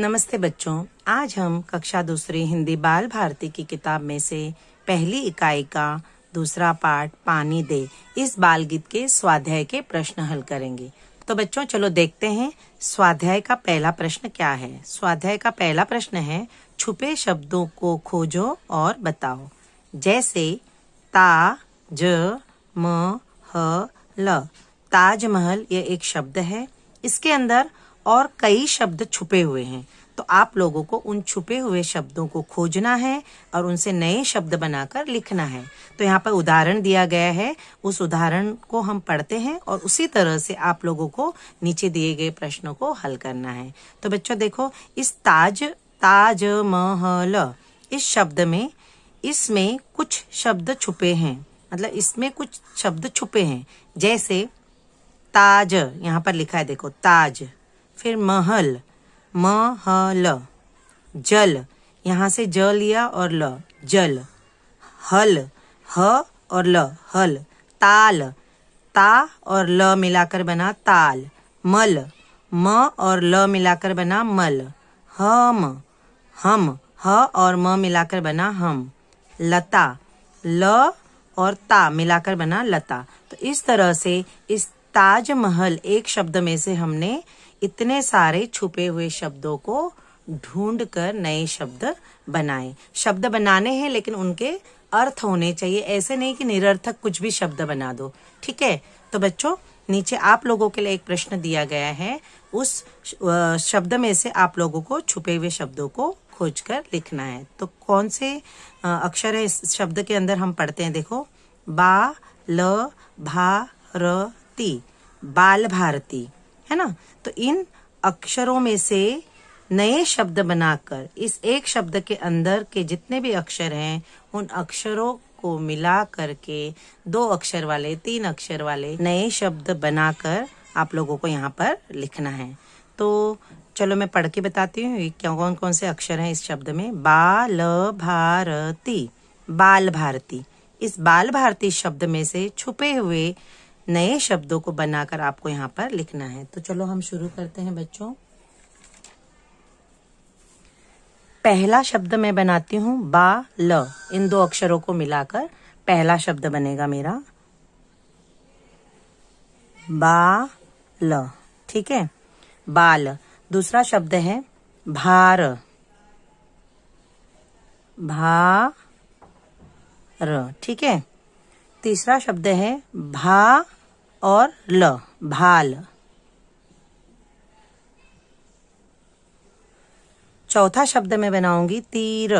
नमस्ते बच्चों, आज हम कक्षा दूसरी हिंदी बाल भारती की किताब में से पहली इकाई का दूसरा पाठ पानी दे इस बाल गीत के स्वाध्याय के प्रश्न हल करेंगे। तो बच्चों चलो देखते हैं स्वाध्याय का पहला प्रश्न क्या है। स्वाध्याय का पहला प्रश्न है, छुपे शब्दों को खोजो और बताओ। जैसे ता ज म ह ल, ताजमहल ये एक शब्द है। इसके अंदर और कई शब्द छुपे हुए हैं, तो आप लोगों को उन छुपे हुए शब्दों को खोजना है और उनसे नए शब्द बनाकर लिखना है। तो यहाँ पर उदाहरण दिया गया है, उस उदाहरण को हम पढ़ते हैं और उसी तरह से आप लोगों को नीचे दिए गए प्रश्नों को हल करना है। तो बच्चों देखो, इस ताजमहल इस शब्द में इसमें कुछ शब्द छुपे हैं, मतलब इसमें कुछ शब्द छुपे हैं। जैसे ताज यहाँ पर लिखा है, देखो ताज, फिर महल महल, जल यहाँ से ज लिया और ल जल, हल ह और ल हल, ताल ता और ल मिलाकर बना ताल, मल म और ल मिलाकर बना मल, हम ह और म मिलाकर बना हम, लता ल और ता मिलाकर बना लता। तो इस तरह से इस ताजमहल एक शब्द में से हमने इतने सारे छुपे हुए शब्दों को ढूंढकर नए शब्द बनाए। शब्द बनाने हैं लेकिन उनके अर्थ होने चाहिए, ऐसे नहीं कि निरर्थक कुछ भी शब्द बना दो। ठीक है, तो बच्चों नीचे आप लोगों के लिए एक प्रश्न दिया गया है, उस शब्द में से आप लोगों को छुपे हुए शब्दों को खोजकर लिखना है। तो कौन से अक्षर है इस शब्द के अंदर हम पढ़ते हैं। देखो बा ल भा र ती, बाल भारती, है ना। तो इन अक्षरों में से नए शब्द बनाकर इस एक शब्द के अंदर के जितने भी अक्षर हैं उन अक्षरों को मिला करके 2 अक्षर वाले 3 अक्षर वाले नए शब्द बनाकर आप लोगों को यहाँ पर लिखना है। तो चलो मैं पढ़ के बताती हूँ क्या कौन कौन से अक्षर हैं इस शब्द में। बाल भारती, बाल भारती। इस बाल भारती शब्द में से छुपे हुए नए शब्दों को बनाकर आपको यहाँ पर लिखना है। तो चलो हम शुरू करते हैं बच्चों। पहला शब्द मैं बनाती हूँ बा ल, इन 2 अक्षरों को मिलाकर पहला शब्द बनेगा मेरा बा ल। ठीक है, बाल। दूसरा शब्द है भार, भा र। ठीक है, तीसरा शब्द है भा और ल, भाल। चौथा शब्द मैं बनाऊंगी तीर,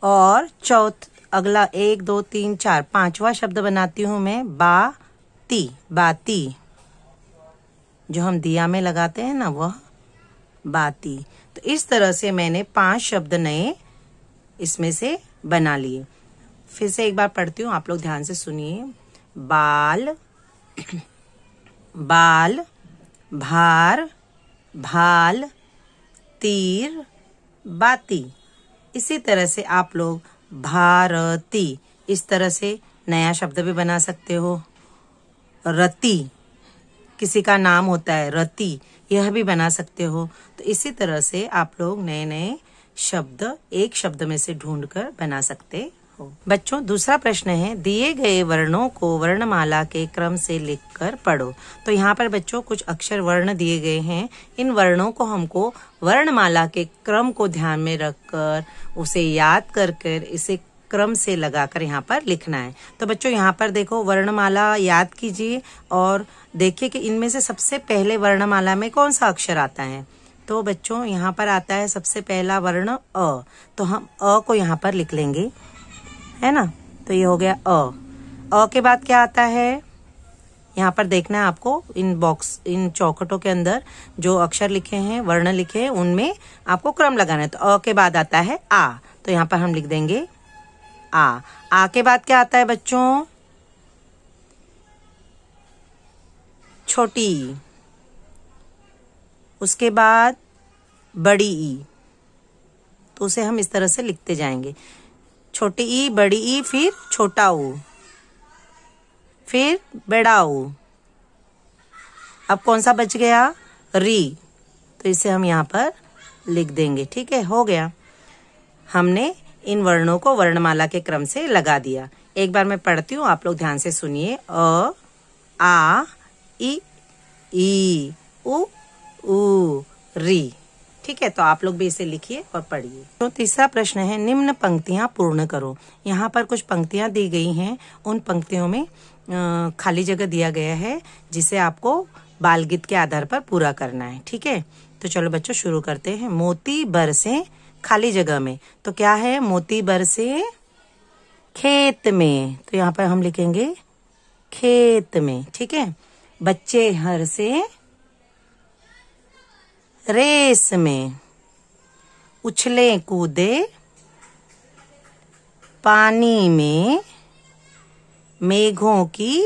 और अगला 1 2 3 4 5वां शब्द बनाती हूं मैं बाती, बाती, जो हम दिया में लगाते हैं ना, वह बाती। तो इस तरह से मैंने 5 शब्द नए इसमें से बना लिए। फिर से एक बार पढ़ती हूँ, आप लोग ध्यान से सुनिए। बाल बाल, भार भाल, तीर बाती। इसी तरह से आप लोग भारती इस तरह से नया शब्द भी बना सकते हो। रति, किसी का नाम होता है रति, यह भी बना सकते हो। तो इसी तरह से आप लोग नए नए शब्द एक शब्द में से ढूंढकर बना सकते हो। बच्चों दूसरा प्रश्न है, दिए गए वर्णों को वर्णमाला के क्रम से लिखकर पढ़ो। तो यहाँ पर बच्चों कुछ अक्षर वर्ण दिए गए हैं, इन वर्णों को हमको वर्णमाला के क्रम को ध्यान में रखकर उसे याद कर कर इसे क्रम से लगाकर यहाँ पर लिखना है। तो बच्चों यहाँ पर देखो वर्णमाला याद कीजिए और देखिए कि इनमें से सबसे पहले वर्णमाला में कौन सा अक्षर आता है। तो बच्चों यहाँ पर आता है सबसे पहला वर्ण अ, तो हम अ को यहाँ पर लिख लेंगे, है ना। तो ये हो गया अ के बाद क्या आता है, यहाँ पर देखना है आपको, इन चौखटों के अंदर जो अक्षर लिखे हैं वर्ण लिखे हैं उनमें आपको क्रम लगाना है। तो अ के बाद आता है आ, तो यहाँ पर हम लिख देंगे आ के बाद क्या आता है बच्चों, छोटी ई, उसके बाद बड़ी ई। तो उसे हम इस तरह से लिखते जाएंगे, छोटी ई, बड़ी ई, फिर छोटा ऊ, फिर बड़ा ऊ, अब कौन सा बच गया? री। तो इसे हम यहाँ पर लिख देंगे। ठीक है, हो गया। हमने इन वर्णों को वर्णमाला के क्रम से लगा दिया। एक बार मैं पढ़ती हूँ, आप लोग ध्यान से सुनिए। अ, आ, ई, उ, री। ठीक है, तो आप लोग भी इसे लिखिए और पढ़िए। तो तीसरा प्रश्न है, निम्न पंक्तियां पूर्ण करो। यहाँ पर कुछ पंक्तियां दी गई हैं, उन पंक्तियों में खाली जगह दिया गया है जिसे आपको बाल गीत के आधार पर पूरा करना है। ठीक है, तो चलो बच्चों शुरू करते हैं। मोती बरसे खाली जगह में, तो क्या है? मोती बरसे खेत में, तो यहाँ पर हम लिखेंगे खेत में। ठीक है, बच्चे हंसे रेस में, उछले कूदे पानी में, मेघों की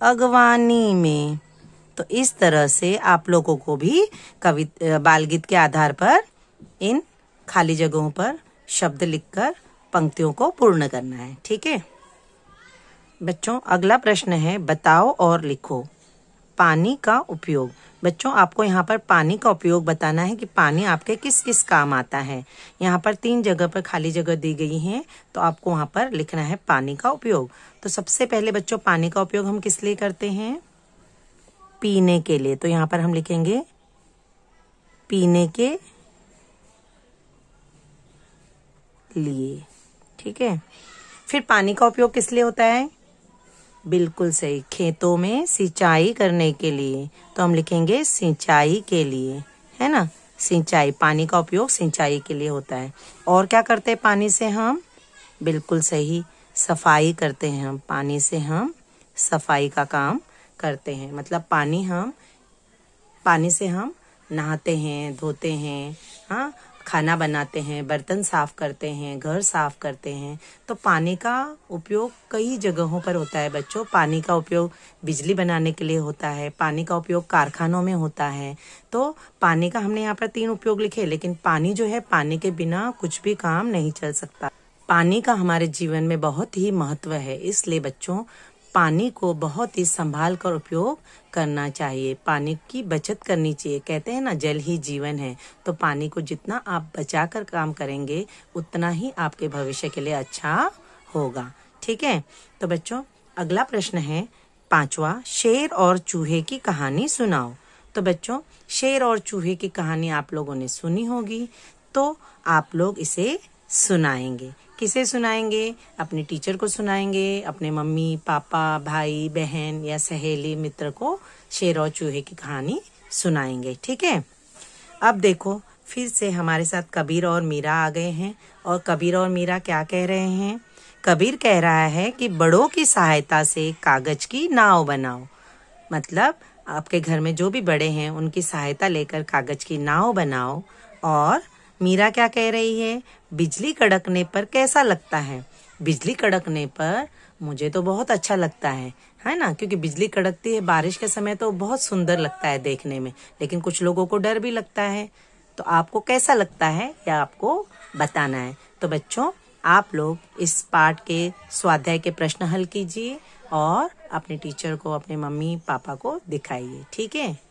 अगवानी में। तो इस तरह से आप लोगों को भी बाल गीत के आधार पर इन खाली जगहों पर शब्द लिखकर पंक्तियों को पूर्ण करना है। ठीक है बच्चों, अगला प्रश्न है, बताओ और लिखो पानी का उपयोग। बच्चों, आपको यहाँ पर पानी का उपयोग बताना है कि पानी आपके किस किस काम आता है। यहाँ पर 3 जगह पर खाली जगह दी गई है, तो आपको वहां पर लिखना है पानी का उपयोग। तो सबसे पहले बच्चों, पानी का उपयोग हम किस लिए करते हैं? पीने के लिए। तो यहाँ पर हम लिखेंगे पीने के लिए। ठीक है, फिर पानी का उपयोग किस लिए होता है? बिल्कुल सही, खेतों में सिंचाई करने के लिए। तो हम लिखेंगे सिंचाई के लिए, है ना। सिंचाई, पानी का उपयोग सिंचाई के लिए होता है। और क्या करते हैं पानी से हम? बिल्कुल सही, सफाई करते हैं हम। पानी से हम सफाई का काम करते हैं। मतलब पानी से हम नहाते हैं, धोते हैं, हाँ, खाना बनाते हैं, बर्तन साफ करते हैं, घर साफ करते हैं। तो पानी का उपयोग कई जगहों पर होता है बच्चों। पानी का उपयोग बिजली बनाने के लिए होता है, पानी का उपयोग कारखानों में होता है। तो पानी का हमने यहाँ पर 3 उपयोग लिखे, लेकिन पानी जो है, पानी के बिना कुछ भी काम नहीं चल सकता। पानी का हमारे जीवन में बहुत ही महत्व है, इसलिए बच्चों पानी को बहुत ही संभाल कर उपयोग करना चाहिए। पानी की बचत करनी चाहिए। कहते हैं ना, जल ही जीवन है। तो पानी को जितना आप बचा कर काम करेंगे, उतना ही आपके भविष्य के लिए अच्छा होगा। ठीक है, तो बच्चों अगला प्रश्न है 5वां, शेर और चूहे की कहानी सुनाओ। तो बच्चों, शेर और चूहे की कहानी आप लोगों ने सुनी होगी, तो आप लोग इसे सुनाएंगे। किसे सुनाएंगे? अपने टीचर को सुनाएंगे, अपने मम्मी पापा भाई बहन या सहेली मित्र को शेर और चूहे की कहानी सुनाएंगे। ठीक है, अब देखो फिर से हमारे साथ कबीर और मीरा आ गए हैं। और कबीर और मीरा क्या कह रहे हैं? कबीर कह रहा है कि बड़ों की सहायता से कागज की नाव बनाओ। मतलब आपके घर में जो भी बड़े हैं, उनकी सहायता लेकर कागज की नाव बनाओ। और मीरा क्या कह रही है? बिजली कड़कने पर कैसा लगता है? बिजली कड़कने पर मुझे तो बहुत अच्छा लगता है ना, क्योंकि बिजली कड़कती है बारिश के समय तो बहुत सुंदर लगता है देखने में, लेकिन कुछ लोगों को डर भी लगता है। तो आपको कैसा लगता है या आपको बताना है। तो बच्चों, आप लोग इस पाठ के स्वाध्याय के प्रश्न हल कीजिए और अपने टीचर को, अपने मम्मी पापा को दिखाइए। ठीक है।